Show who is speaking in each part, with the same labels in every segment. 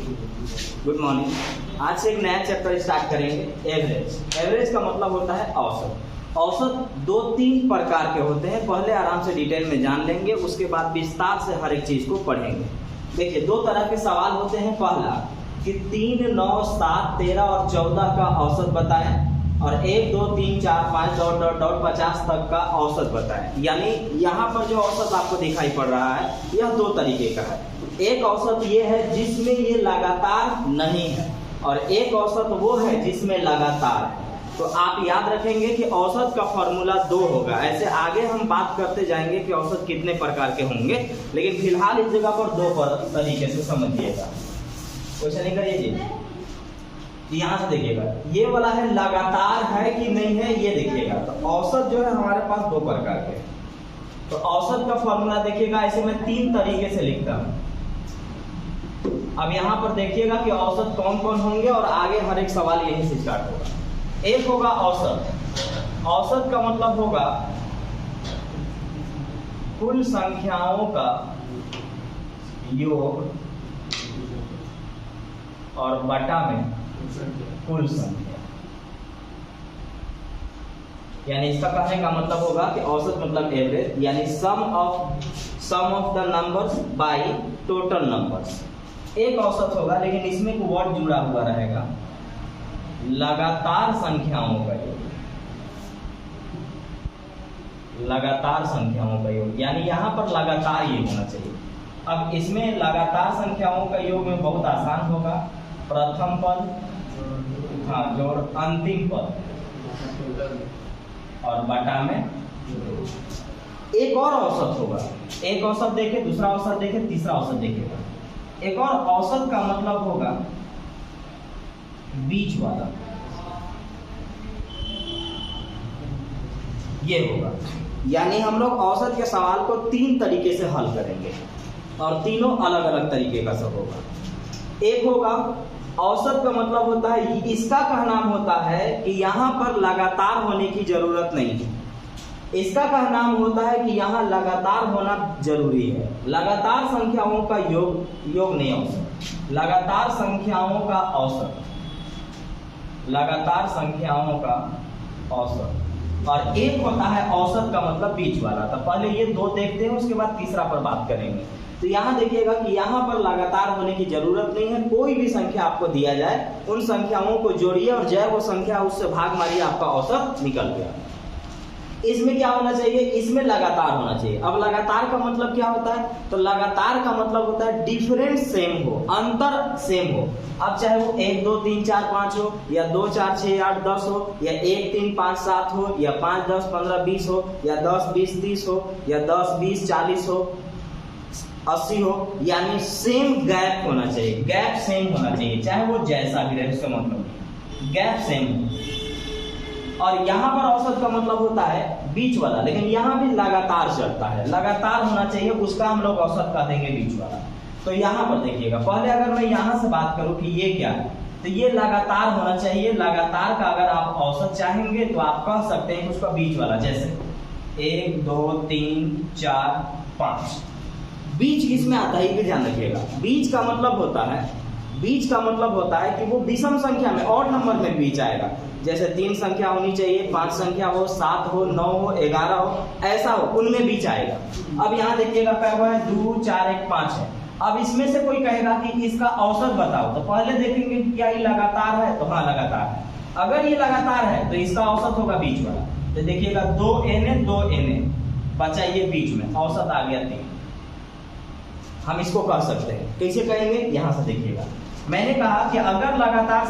Speaker 1: Good morning. आज से एक नया चैप्टर स्टार्ट करेंगे, एवरेज। एवरेज का मतलब होता है औसत। औसत दो तीन प्रकार के होते हैं, पहले आराम से डिटेल में जान लेंगे, उसके बाद विस्तार से हर एक चीज को पढ़ेंगे। देखिए, दो तरह के सवाल होते हैं। पहला कि 3, 9, 7, 13 और 14 का औसत बताएं, और 1, 2, 3, 4, 5 50 तक का औसत बताएं। यानी यहाँ पर जो औसत आपको दिखाई पड़ रहा है, यह दो तरीके का है। एक औसत ये है जिसमें ये लगातार नहीं है, और एक औसत वो है जिसमें लगातार है। तो आप याद रखेंगे कि औसत का फॉर्मूला 2 होगा। ऐसे आगे हम बात करते जाएंगे कि औसत कितने प्रकार के होंगे, लेकिन फिलहाल इस जगह पर 2 तरीके से समझिएगा। क्वेश्चन नहीं करिए, यहाँ से देखिएगा, ये वाला है लगातार है कि नहीं है, ये देखिएगा। तो औसत जो है हमारे पास 2 प्रकार के। तो औसत का फॉर्मूला देखिएगा, ऐसे मैं 3 तरीके से लिखता हूं। अब यहाँ पर देखिएगा कि औसत कौन कौन होंगे, और आगे हर एक सवाल यहीं से स्टार्ट होगा। एक होगा औसत। औसत का मतलब होगा कुल संख्याओं का योग और बटा में कुल संख्या। यानी इसका कहने का मतलब होगा कि औसत मतलब एवरेज, यानी sum of the numbers by total numbers. एक औसत होगा, लेकिन इसमें एक वर्ड जुड़ा हुआ रहेगा, लगातार संख्याओं का योग। लगातार संख्याओं का योग, यानी यहां पर लगातार ये होना चाहिए। अब इसमें लगातार संख्याओं का योग में बहुत आसान होगा। प्रथम पद, हाँ, जोड़ अंतिम पद, और बटा में। एक और औसत होगा, एक औसत देखे, दूसरा औसत देखे, तीसरा औसत देखेगा। एक और औसत का मतलब होगा बीच वाला, ये होगा। यानी हम लोग औसत के सवाल को 3 तरीके से हल करेंगे, और तीनों अलग अलग तरीके का सब होगा। एक होगा औसत का मतलब होता है, इसका का नाम होता है कि यहां पर लगातार होने की जरूरत नहीं है। इसका का नाम होता है कि यहां लगातार होना जरूरी है। लगातार संख्याओं का योग नहीं, औसत। लगातार संख्याओं का औसत, लगातार संख्याओं का औसत। और एक होता है औसत का मतलब बीच वाला। तो पहले ये 2 देखते हैं, उसके बाद तीसरा पर बात करेंगे। तो यहाँ देखिएगा कि यहाँ पर लगातार होने की जरूरत नहीं है। कोई भी संख्या आपको दिया जाए, उन संख्याओं को जोड़िए और जय वो संख्या उससे भाग मारिए, आपका औसत निकल गया। इसमें क्या होना चाहिए, इसमें लगातार होना चाहिए। अब लगातार का मतलब क्या होता है, तो लगातार का मतलब होता है डिफरेंट सेम हो, अंतर सेम हो। अब चाहे वो 1, 2, 3, 4, 5 हो, या 2, 4, 6, 8, 10 हो, या 1, 3, 5, 7 हो, या 5, 10, 15, 20 हो, या 10, 20, 30 हो, या 10, 20, 40 हो, 80 हो। यानी सेम गैप होना चाहिए, गैप सेम होना चाहिए, चाहे वो जैसा भी रहे, उसका मतलब गैप सेम हो। और यहाँ पर औसत का मतलब होता है बीच वाला, लेकिन यहाँ भी लगातार चलता है, लगातार होना चाहिए, उसका हम लोग औसत का देंगे बीच वाला। तो यहाँ पर देखिएगा, पहले अगर मैं यहाँ से बात करूं कि ये क्या है, तो ये लगातार होना चाहिए। लगातार का अगर आप औसत चाहेंगे तो आप कह सकते हैं उसका बीच वाला, जैसे 1, 2, 3, 4, 5। बीच किसमें आता है, ये ध्यान रखिएगा। बीच का मतलब होता है कि वो विषम संख्या में, ऑड नंबर में बीच आएगा। जैसे 3 संख्या होनी चाहिए, 5 संख्या हो, 7 हो, 9 हो, 11 हो, ऐसा हो, उनमें बीच आएगा। अब यहाँ देखिएगा क्या हुआ है, 2, 4, 1, 5 है। अब इसमें से कोई कहेगा कि इसका औसत बताओ, तो पहले देखेंगे क्या ये लगातार है, तो हाँ लगातार है। अगर ये लगातार है तो इसका औसत होगा बीच वाला। तो देखिएगा 2 NA बचा ये बीच में, औसत आ गया 3। हम इसको कह सकते हैं, कैसे कहेंगे, यहां से देखिएगा। मैंने कहा कि अगर लगातार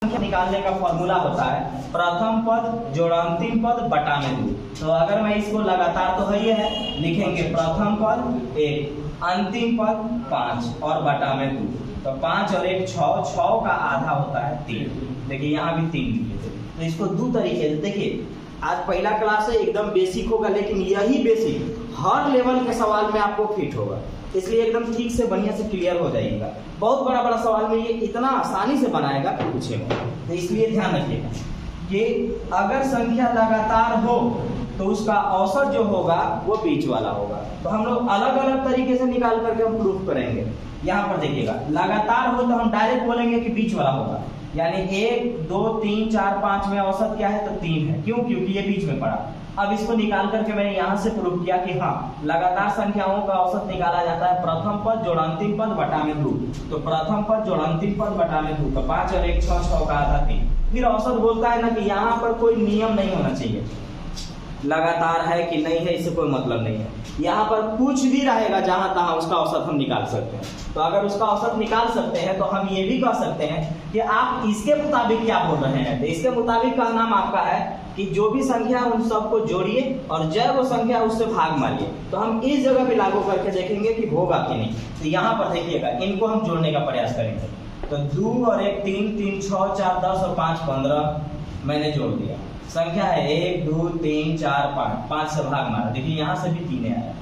Speaker 1: संख्या निकालने का फॉर्मूला होता है प्रथम पद जोड़ अंतिम पद बटा में 2। तो अगर मैं इसको लगातार, तो है ये है, लिखेंगे प्रथम पद 1, अंतिम पद 5 और बटा में 2। तो 5 और 1 6 का आधा होता है 3। देखिए यहाँ भी 3 लिखे थे। तो इसको 2 तरीके से देखिए। आज पहला क्लास है, एकदम बेसिक होगा, लेकिन यही बेसिक हर लेवल के सवाल में आपको फिट होगा, इसलिए एकदम ठीक से बढ़िया से क्लियर हो जाएगा। बहुत बड़ा बड़ा सवाल में ये इतना आसानी से बनाएगा कि पूछेगा। तो इसलिए ध्यान रखिएगा कि अगर संख्या लगातार हो तो उसका औसत जो होगा वो बीच वाला होगा। तो हम लोग अलग अलग तरीके से निकाल करके हम प्रूफ करेंगे। यहाँ पर देखिएगा, लगातार हो तो हम डायरेक्ट बोलेंगे कि बीच वाला होगा, यानी 1 2 3 4 5 में औसत क्या है तो 3 है। क्यों? क्योंकि ये बीच में पड़ा। अब इसको निकाल करके मैंने यहाँ से प्रूफ किया कि हाँ, लगातार संख्याओं का औसत निकाला जाता है प्रथम पद जोड़ अंतिम पद बटा में 2। तो प्रथम पद जोड़ अंतिम पद बटा में 2, तो 5 और 1 6, 6 का आधा 3। फिर औसत बोलता है ना कि यहाँ पर कोई नियम नहीं होना चाहिए, लगातार है कि नहीं है इससे कोई मतलब नहीं है। यहाँ पर कुछ भी रहेगा जहां तहां उसका औसत हम निकाल सकते हैं। तो अगर उसका औसत निकाल सकते हैं तो हम ये भी कह सकते हैं कि आप इसके मुताबिक क्या बोल रहे हैं। तो इसके मुताबिक का नाम आपका है कि जो भी संख्या उन सबको जोड़िए और जय वो संख्या उससे भाग मारिए। तो हम इस जगह पे लागू करके देखेंगे कि होगा कि नहीं। तो यहाँ पर देखिएगा, इनको हम जोड़ने का प्रयास करेंगे। तो 2 और 1 3, 3 6 4 10 और 5 15 मैंने जोड़ दिया। संख्या है 1 2 3 4 5 से भाग मारा, देखिए यहाँ से भी 3 आया।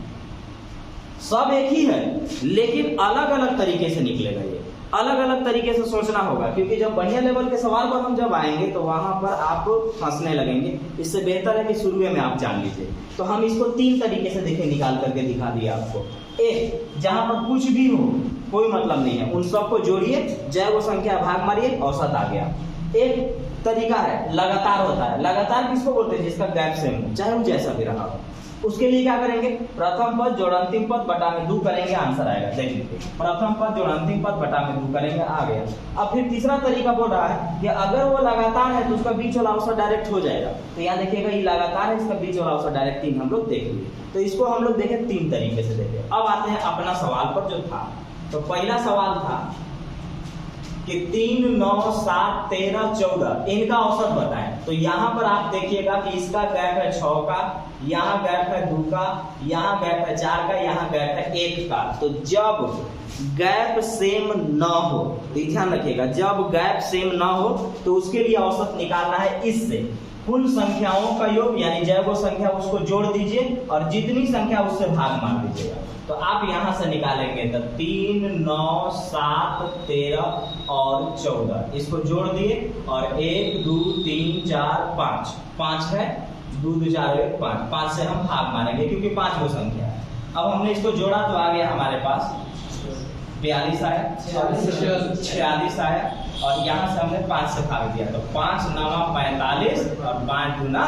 Speaker 1: सब एक ही है लेकिन अलग अलग तरीके से निकलेगा। ये अलग अलग तरीके से सोचना होगा, क्योंकि जब बढ़िया लेवल के सवाल पर हम जब आएंगे तो वहां पर आप फंसने लगेंगे। इससे बेहतर है कि शुरू में आप जान लीजिए। तो हम इसको 3 तरीके से देखिए निकाल करके दिखा दिया आपको। एक, जहां पर कुछ भी हो कोई मतलब नहीं है, उन सबको जोड़िए, जय वो संख्या भाग मारिए, औसत आ गया। एक तरीका है लगातार होता है। लगातार किसको बोलते हैं? जिसका गैप सेम हो, चाहे वो जैसा भी रहा हो। उसके लिए क्या करेंगे? प्रथम पद जोड़ अंतिम पद बटा में 2 करेंगे, आंसर आएगा। देख लीजिए, प्रथम पद जोड़ अंतिम पद बटा में 2 करेंगे, आ गया। अब फिर तीसरा तरीका बोल रहा है कि अगर वो लगातार है तो उसका बीच वाला औसत डायरेक्ट हो जाएगा। तो यहाँ देखिएगा, ये लगातार है, इसका बीच वाला औसत डायरेक्ट 3 हम लोग देख लिए। तो इसको हम लोग देखें 3 तरीके से देखें। अब आते हैं अपना सवाल पर जो था। तो पहला सवाल था कि 3 9 7 13 14 इनका औसत बताएं। तो यहाँ पर आप देखिएगा कि इसका गैप है 6 का, यहाँ गैप है 2 का, यहाँ गैप है 4 का, यहाँ गैप है 1 का। तो जब गैप सेम न हो, तो ध्यान रखिएगा, जब गैप सेम न हो तो उसके लिए औसत निकालना है इससे कुल संख्याओं का योग, यानी जय वो संख्या उसको जोड़ दीजिए और जितनी संख्या उससे भाग मार दीजिएगा। तो आप यहां से निकालेंगे तो 3 9 7 13 और 14 इसको जोड़ दिए और 1 2 3 4 5 है, 2 2 4 1 5 से हम भाग मारेंगे क्योंकि 5 वो संख्या है। अब हमने इसको जोड़ा तो आ गया हमारे पास 42 आया, 46 आया और यहाँ से हमने 5 से भाग दिया। तो 5 9 45 और 5 गुना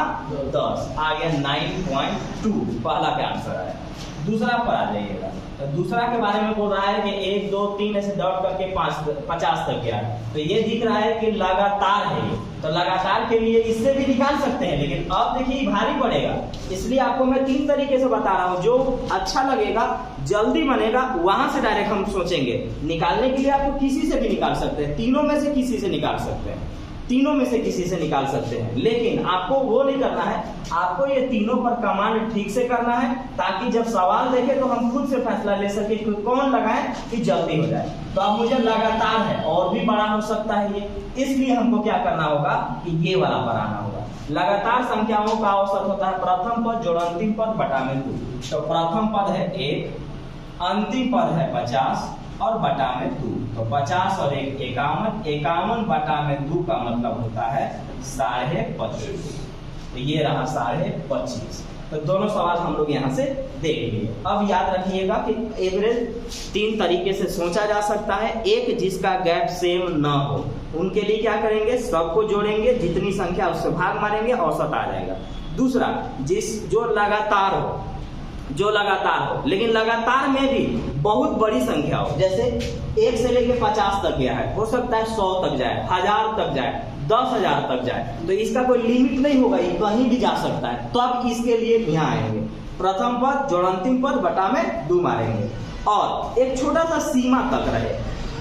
Speaker 1: 10 आ गया 9.2, पहला का आंसर आया। दूसरा पर आ जाइएगा। तो दूसरा के बारे में बोल रहा है कि 1 2 3 ऐसे डॉट करके 50 तक गया। तो ये दिख रहा है कि लगातार है ये। तो लगातार के लिए इससे भी निकाल सकते हैं, लेकिन अब देखिए भारी पड़ेगा, इसलिए आपको मैं 3 तरीके से बता रहा हूँ। जो अच्छा लगेगा, जल्दी बनेगा, वहां से डायरेक्ट हम सोचेंगे। निकालने के लिए आपको किसी से भी निकाल सकते हैं, तीनों में से किसी से निकाल सकते हैं, तीनों में से किसी से निकाल सकते हैं। लेकिन आपको वो नहीं करना है, आपको ये तीनों पर कमांड ठीक से करना है ताकि जब सवाल देखे तो हम खुद से फैसला ले सके कि कौन लगाए कि जल्दी हो जाए। तो अब मुझे लगातार है, और भी बड़ा हो सकता है ये, इसलिए हमको क्या करना होगा कि ये वाला पर आना होगा। लगातार संख्याओं का औसत होता है प्रथम पद जोड़ अंतिम पद बटा में 2। तो प्रथम पद है 1, अंतिम पद है 50 और बटा में 2। तो 50 और 1 51, 51 बटा में 2 का मतलब होता है 25.5। तो ये रहा 25.5। तो दोनों सवाल हम लोग यहाँ से देख लिए। अब याद रखिएगा कि एवरेज 3 तरीके से सोचा जा सकता है। एक, जिसका गैप सेम ना हो, उनके लिए क्या करेंगे? सबको जोड़ेंगे, जितनी संख्या उससे भाग मारेंगे, औसत आ जाएगा। दूसरा, जो लगातार हो, लेकिन लगातार में भी बहुत बड़ी संख्या हो, जैसे 1 से लेके 50 तक गया है, हो सकता है 100 तक जाए, 1000 तक जाए, 10,000 तक जाए। तो इसका कोई लिमिट नहीं होगा, ये कहीं भी जा सकता है। तो अब इसके लिए यहाँ आएंगे, प्रथम पद जोड़ अंतिम पद बटा में 2 मारेंगे और एक छोटा सा सीमा तक रहे,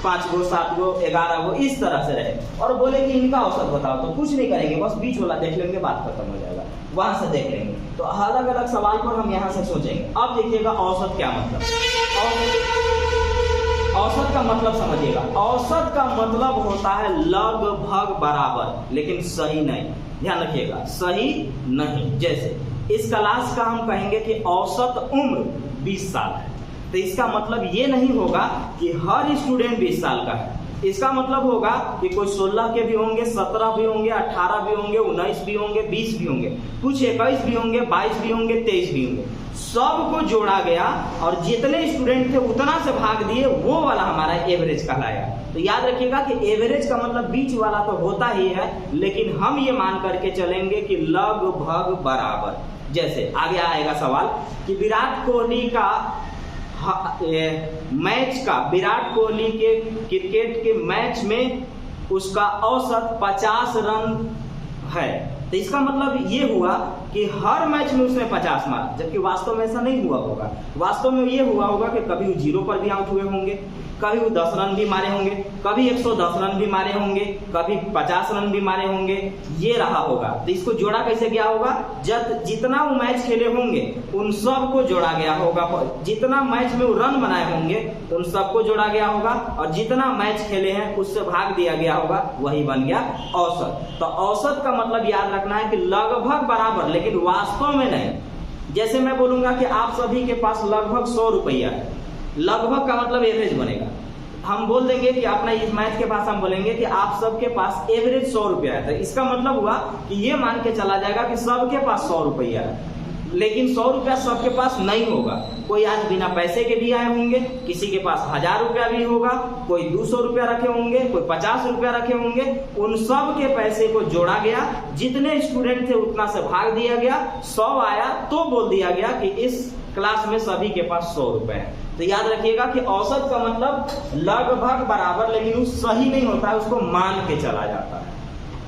Speaker 1: 5 गो 7 गो 11 गो इस तरह से रहे, और बोले कि इनका औसत बताओ। तो कुछ नहीं करेंगे, बस बीच वाला देख लेंगे, बात खत्म हो जाएगा, वहां से देख लेंगे। तो अलग अलग सवाल पर हम यहाँ से सोचेंगे। अब देखिएगा औसत क्या मतलब, औसत का मतलब समझिएगा। औसत का मतलब होता है लगभग बराबर, लेकिन सही नहीं। ध्यान रखिएगा, सही नहीं। जैसे इस क्लास का हम कहेंगे कि औसत उम्र 20 साल है, तो इसका मतलब ये नहीं होगा कि हर स्टूडेंट 20 साल का है। इसका मतलब होगा कि कोई 16 के भी होंगे, 17 भी होंगे, 18 भी होंगे, 19 भी होंगे, 20 भी होंगे, कुछ 21 भी होंगे, 22 भी होंगे, 23 भी होंगे, सबको जोड़ा गया और जितने स्टूडेंट थे उतना से भाग दिए, वो वाला हमारा एवरेज कहलाया। तो याद रखिएगा कि एवरेज का मतलब बीच वाला तो होता ही है, लेकिन हम ये मान करके चलेंगे कि लगभग बराबर। जैसे आगे आएगा सवाल कि विराट कोहली का मैच का, विराट कोहली के क्रिकेट के मैच में उसका औसत 50 रन है, तो इसका मतलब ये हुआ कि हर मैच में उसने 50 मारा, जबकि वास्तव में ऐसा नहीं हुआ होगा। वास्तव में ये हुआ होगा कि कभी वो 0 पर भी आउट हुए होंगे, कभी वो 10 रन भी मारे होंगे, कभी 110 रन भी मारे होंगे, कभी 50 रन भी मारे होंगे, ये रहा होगा। तो इसको जोड़ा कैसे गया होगा? जितना वो मैच खेले होंगे उन सब को जोड़ा गया होगा, जितना मैच में वो रन बनाए होंगे उन सबको जोड़ा गया होगा, और जितना मैच खेले हैं उससे भाग दिया गया होगा, वही बन गया औसत। तो औसत का मतलब याद रखना है कि लगभग बराबर, लेकिन वास्तव में नहीं। जैसे मैं बोलूंगा कि आप सभी के पास लगभग 100 रुपया है, लगभग का मतलब एवरेज बनेगा। हम बोल देंगे कि अपना इस मैच के पास हम बोलेंगे कि आप सबके पास एवरेज 100 रुपया है, तो इसका मतलब हुआ कि ये मान के चला जाएगा कि सबके पास 100 रुपया है, लेकिन 100 रुपया सबके पास नहीं होगा। कोई आज बिना पैसे के भी आए होंगे, किसी के पास 1000 रुपया भी होगा, कोई 200 रुपया रखे होंगे, कोई 50 रुपया रखे होंगे। उन सब के पैसे को जोड़ा गया, जितने स्टूडेंट थे उतना से भाग दिया गया, 100 आया तो बोल दिया गया कि इस क्लास में सभी के पास 100 रुपए है। तो याद रखिएगा कि औसत का मतलब लगभग बराबर, लेकिन वो सही नहीं होता है, उसको मान के चला जाता है।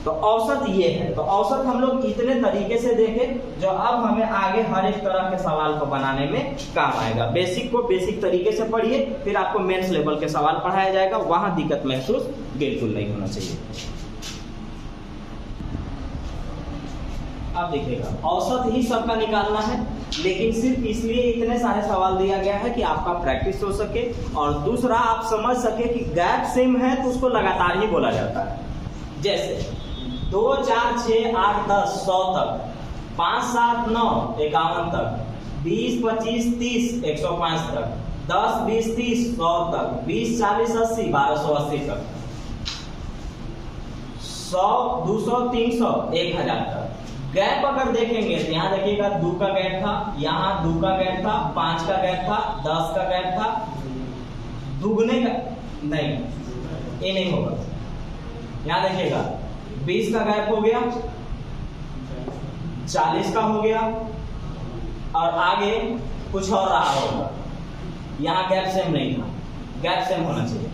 Speaker 1: तो औसत ये है। तो औसत हम लोग इतने तरीके से देखें जो अब हमें आगे हर एक तरह के सवाल को बनाने में काम आएगा। बेसिक को बेसिक तरीके से पढ़िए, फिर आपको मेंस लेवल के सवाल पढ़ाया जाएगा, वहां दिक्कत महसूस बिल्कुल नहीं होना चाहिए। अब देखिएगा, औसत ही सबका निकालना है, लेकिन सिर्फ इसलिए इतने सारे सवाल दिया गया है कि आपका प्रैक्टिस हो सके, और दूसरा आप समझ सके कि गैप सेम है तो उसको लगातार ही बोला जाता है। जैसे 2, 4, 6, 8, 10, 100 तक, 5, 7, 9, 51 तक, 20, 25, 30, 105 तक, 10, 20, 30, 100 तक, 20, 40, 80, 1280 तक, 100, 200, 300, 1000 तक। गैप अगर देखेंगे तो यहाँ देखिएगा 2 का गैप था, यहाँ 2 का गैप था, 5 का गैप था, 10 का गैप था, दुगने का नहीं, ये नहीं होगा। यहाँ देखिएगा 20 का गैप हो गया, 40 का हो गया, और आगे कुछ और रहा होगा। यहाँ गैप सेम नहीं था, गैप सेम होना चाहिए।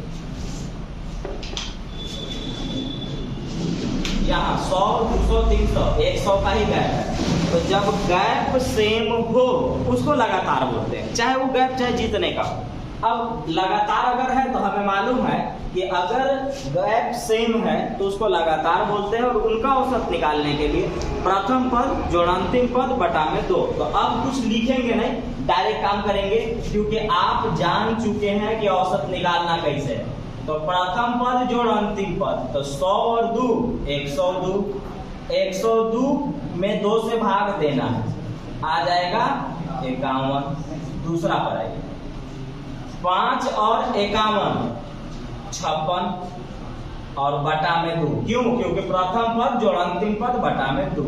Speaker 1: यहाँ 100, 200, 300, 100 का ही गैप है। तो जब गैप सेम हो उसको लगातार बोलते हैं, चाहे वो गैप चाहे जितने का हो। अब लगातार अगर है तो हमें मालूम है कि अगर गैप सेम है तो उसको लगातार बोलते हैं, और उनका औसत निकालने के लिए प्रथम पद जोड़ अंतिम पद बटा में 2। तो अब कुछ लिखेंगे नहीं, डायरेक्ट काम करेंगे, क्योंकि आप जान चुके हैं कि औसत निकालना कैसे है। तो प्रथम पद जोड़ अंतिम पद, तो 100 और 2 102, 102 में 2 से भाग देना है, आ जाएगा 51। दूसरा पर आइए, 5 और 51 56, और बटा में 2। क्यों? क्योंकि प्रथम पद जोड़ अंतिम पद बटा में 2।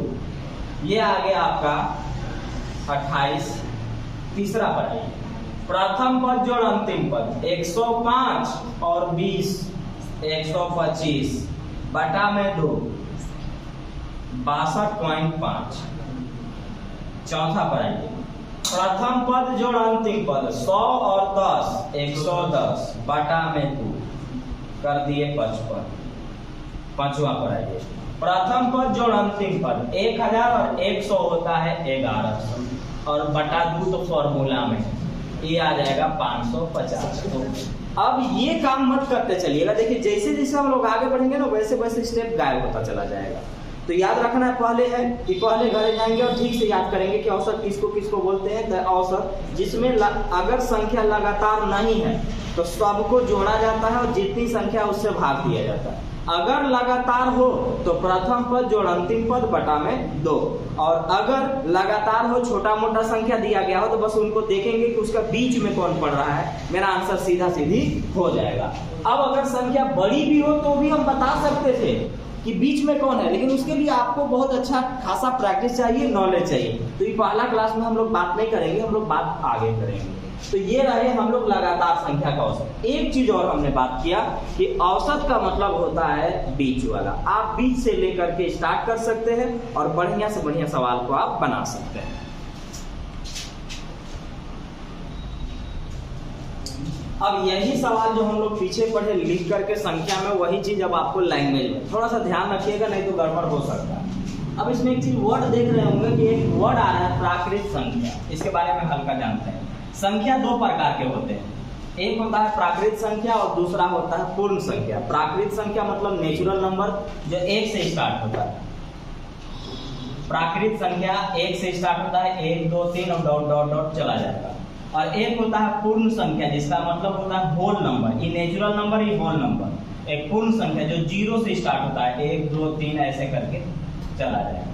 Speaker 1: ये आ गया आपका 28। तीसरा पर आइए, प्रथम पद जोड़ अंतिम पद 105 और 20 125 बटा में 2 62.5। चौथा पर आइए, प्रथम पद जोड़ अंतिम पद 100 और 10 110 बटा में 2 कर दिए 55। पांचवा पर आइए, प्रथम पद जोड़ अंतिम पद 1000 और 100 होता है 1100, और बटा 2 तो फॉर्मूला में ये आ जाएगा 550। तो अब ये काम मत करते चलिएगा। देखिए जैसे जैसे हम लोग आगे बढ़ेंगे ना, वैसे वैसे स्टेप गायब होता चला जाएगा। तो याद रखना है पहले है कि पहले घरे जाएंगे और ठीक से याद करेंगे कि औसत किसको किसको बोलते हैं। तो औसत जिसमें अगर संख्या लगातार नहीं है तो सबको जोड़ा जाता है और जितनी संख्या उससे भाग दिया जाता है। अगर लगातार हो तो प्रथम पद जोड़ अंतिम पद बटा में 2, और अगर लगातार हो छोटा मोटा संख्या दिया गया हो तो बस उनको देखेंगे कि उसका बीच में कौन पड़ रहा है, मेरा आंसर सीधा सीधी हो जाएगा। अब अगर संख्या बड़ी भी हो तो भी हम बता सकते थे कि बीच में कौन है, लेकिन उसके लिए आपको बहुत अच्छा खासा प्रैक्टिस चाहिए, नॉलेज चाहिए। तो ये पहला क्लास में हम लोग बात नहीं करेंगे, हम लोग बात आगे करेंगे। तो ये रहे हम लोग लगातार संख्या का औसत। एक चीज और हमने बात किया कि औसत का मतलब होता है बीच वाला। आप बीच से लेकर के स्टार्ट कर सकते हैं और बढ़िया से बढ़िया सवाल को आप बना सकते हैं। अब यही सवाल जो हम लोग पीछे पढ़े लिख करके संख्या में, वही चीज अब आपको लैंग्वेज में थोड़ा सा ध्यान रखिएगा, नहीं तो गड़बड़ हो सकता है। अब इसमें एक चीज वर्ड देख रहे होंगे कि एक वर्ड आ रहा है प्राकृत संख्या, इसके बारे में हल्का जानते हैं। संख्या दो प्रकार के होते हैं, एक होता है प्राकृत संख्या और दूसरा होता है पूर्ण संख्या। प्राकृत संख्या मतलब नेचुरल नंबर जो 1 से स्टार्ट होता है। प्राकृत संख्या 1 से स्टार्ट होता है, 1 2 3 और डॉट डॉट डॉट चला जाएगा। और एक होता है पूर्ण संख्या जिसका मतलब होता है होल नंबर, ये नेचुरल नंबर, ये होल नंबर। एक पूर्ण संख्या जो 0 से स्टार्ट होता है, 1 2 3 ऐसे करके चला जाएगा,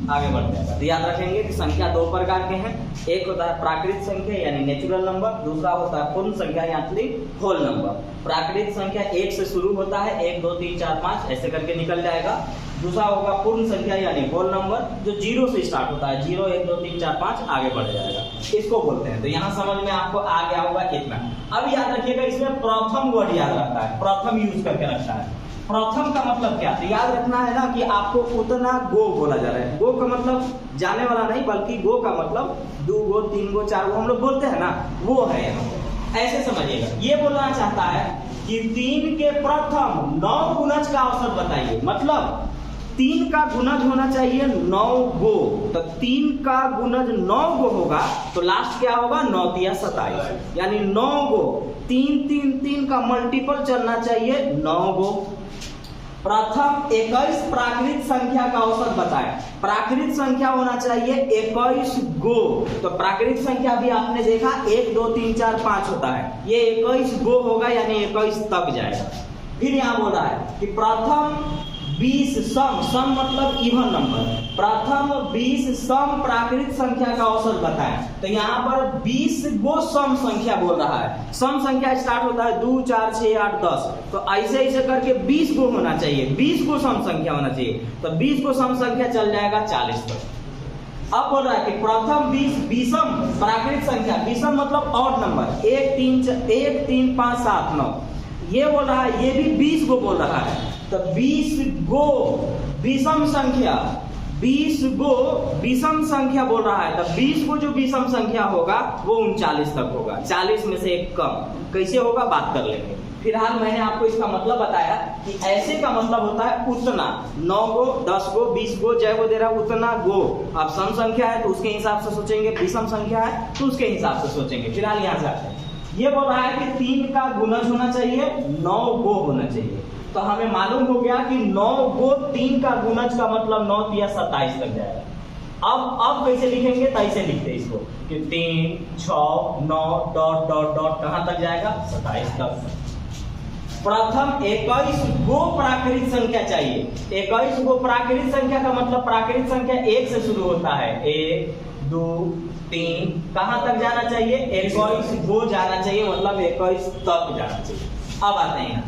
Speaker 1: आगे बढ़ जाएगा। तो याद रखेंगे कि संख्या दो प्रकार के हैं, एक होता है प्राकृत संख्या यानी नेचुरल नंबर, दूसरा होता है पूर्ण संख्या यानी होल नंबर। प्राकृत संख्या 1 से शुरू होता है, 1 2 3 4 5 ऐसे करके निकल जाएगा। दूसरा होगा पूर्ण संख्या यानी होल नंबर जो 0 से स्टार्ट होता है, 0 1 2 3 4 5 आगे बढ़ जाएगा, इसको बोलते हैं। तो यहाँ समझ में आपको आ गया होगा इतना। अब याद रखिएगा इसमें प्रथम वर्ड याद रखता है, प्रथम यूज करके रखता है। प्रथम का मतलब क्या है, याद रखना है ना कि आपको उतना गो बोला जा रहा है। गो का मतलब जाने वाला नहीं, बल्कि गो का मतलब 2 गो 3 गो 4 गो हम लोग बोलते हैं ना, वो है यहाँ। ऐसे समझिएगा, ये बोलना चाहता है कि 3 के प्रथम 9 गुणज का औसत बताइए। मतलब 3 का गुणज होना चाहिए 9 गो, तो 3 का गुणज 9 गो होगा तो लास्ट क्या होगा, 9 तिया 27, यानी 9 गो। 3 3 3 का मल्टीपल चलना चाहिए 9 गो। प्रथम 21 प्राकृत संख्या का औसत बताएं। प्राकृत संख्या होना चाहिए 21 गो। तो प्राकृत संख्या भी आपने देखा 1 2 3 4 5 होता है, ये 21 गो होगा यानी 21 तक जाएगा। फिर यहाँ बोल रहा है कि प्रथम 20 सम, सम मतलब इवन नंबर, प्रथम 20 सम प्राकृत संख्या का औसत बताएं। तो यहाँ पर 20 गो सम संख्या बोल रहा है। सम संख्या स्टार्ट होता है 2 4 6 8 10, तो ऐसे ऐसे करके 20 गो होना चाहिए, 20 गो सम संख्या होना चाहिए। तो 20 गो सम संख्या चल जाएगा 40 तक। अब बोल रहा है कि प्रथम 20 विषम प्राकृत संख्या, विषम मतलब ऑड नंबर, 1 3 5 7 9, ये बोल रहा है, ये भी 20 गो बोल रहा है। तो 20 गो विषम संख्या, 20 गो विषम संख्या बोल रहा है। तो 20 गो जो विषम संख्या होगा वो 39 तक होगा, 40 में से एक कम। कैसे होगा बात कर लेंगे। फिलहाल मैंने आपको इसका मतलब बताया कि ऐसे का मतलब होता है उतना, 9 गो 10 गो 20 गो जय वो दे रहा है उतना गो। अब सम संख्या है तो उसके हिसाब से सोचेंगे, विषम संख्या है तो उसके हिसाब से सोचेंगे। फिलहाल यहाँ से आते हैं, ये बोल रहा है कि 3 का गुणज होना चाहिए 9 गो होना चाहिए। तो हमें मालूम हो गया कि 9 गो 3 का गुणज का मतलब 9 तिया 27 तक जाएगा। अब कैसे लिखेंगे, तो ऐसे लिखते हैं इसको कि 3 6 9 डॉट डॉट डॉट कहां तक जाएगा, 27 तक। प्रथम 21 गो प्राकृत संख्या चाहिए। 21 गो प्राकृत संख्या का मतलब प्राकृत संख्या 1 से शुरू होता है, 1 2 3 कहां तक जाना चाहिए, 21 गो जाना चाहिए, मतलब 21 तक जाना चाहिए। अब आते हैं